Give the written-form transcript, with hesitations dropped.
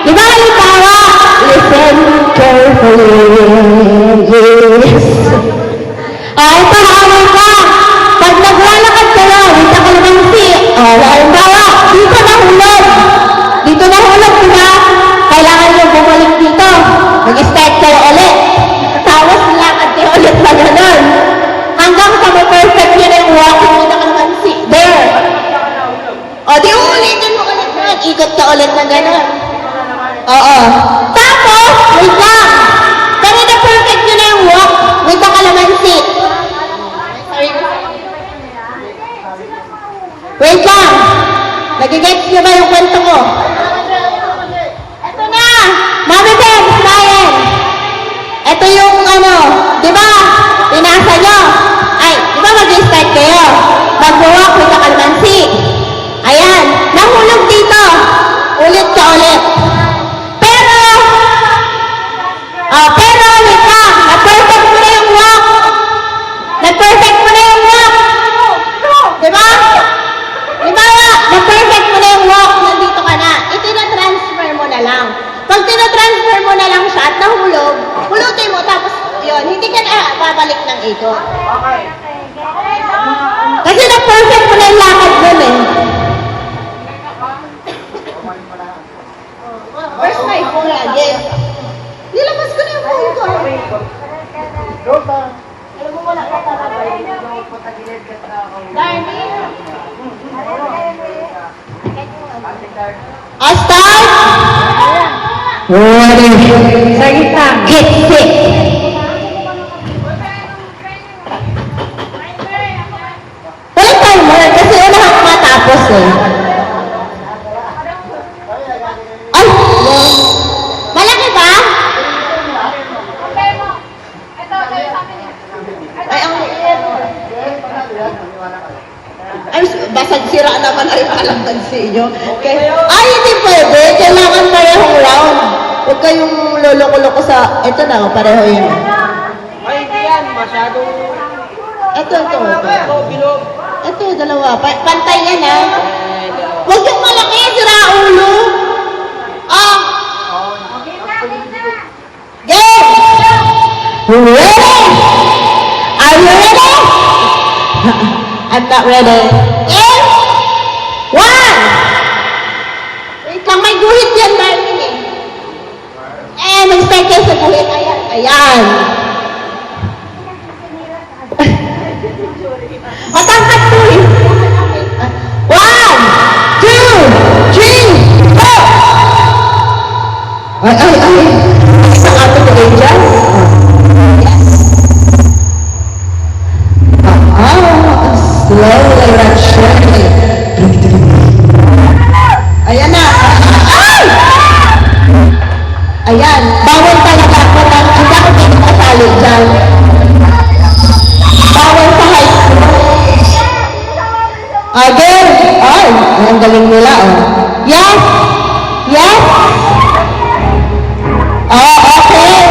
Di ba halimbawa, listen carefully, yes. Ito hawak ka. Pag naglalakad kayo, dito ka naman si, halimbawa, dito nahulog. Dito nahulog, di ba? Kailangan nyo bumalik dito. Mag-start kayo ulit. Tapos lakad kayo ulit na ganun. Hanggang sa ma-perfect nyo na yung walking, dito ka naman si, there. O, di ulitin mo ulit na. Ikot ka ulit na ganun. Oo. Tapos, wait lang. Kaya na-perfect nyo na yung walk, wait ka kalamansi. Wait lang. Nagigets nyo ba yung kwento ko? Eto na. Mami Ben, smile. Eto yung di ba? Pinasa nyo. Ay, di ba mag-start kayo? Mag-walk, wait ka kalamansi. Ayan. Nahulog dito. Ulit ka ulit. Pero, wait lang. Na-perfect mo na yung walk. Na-perfect mo na yung walk. Diba? Diba? Na-perfect mo na yung walk. Nandito ka na. Itina-transfer mo na lang. Pag tina-transfer mo na lang siya at nahulog, hulutin mo tapos yun, hindi ka na babalik ng ikot. Kasi na-perfect mo na yung lakad nun eh. Where's my phone? Yes. Nilabas ko na yung phone ko. Alam mo wala ka talaga. Darnie? Start! Ready. Sa gitna. Get sick. Walang timer kasi lahat matapos eh. Ay! Malaki ba? Ay, ang liit. Ay, basag sira naman ay alam sa inyo. Okay. Ay, hindi pwede. Kailangan parehong round. Huwag kayong loloko-loko sa... Ito na, pareho yun. Ay, hindi yan. Masyadong... Ito. Ito, bilog. Ito, dalawa. Pantay yan, ha? Huwag yung malaki, sira ulo. Game! Ready? Are you ready? I'm not ready. Game! 1! Wait lang, may guhit yan, Darwin eh. Mag-start kayo sa guhit. Ayan. Matangkat po eh. 1, 2, 3, go! Ay. Isang ato ko kayo dyan. Slowly, not surely. Ayan na. Ay! Ayan. Bawal talaga ako na hindi ako dito kasali dyan. Bawal sa high school. Again. Ay, ang galing nila, oh. Yes. Oh, okay.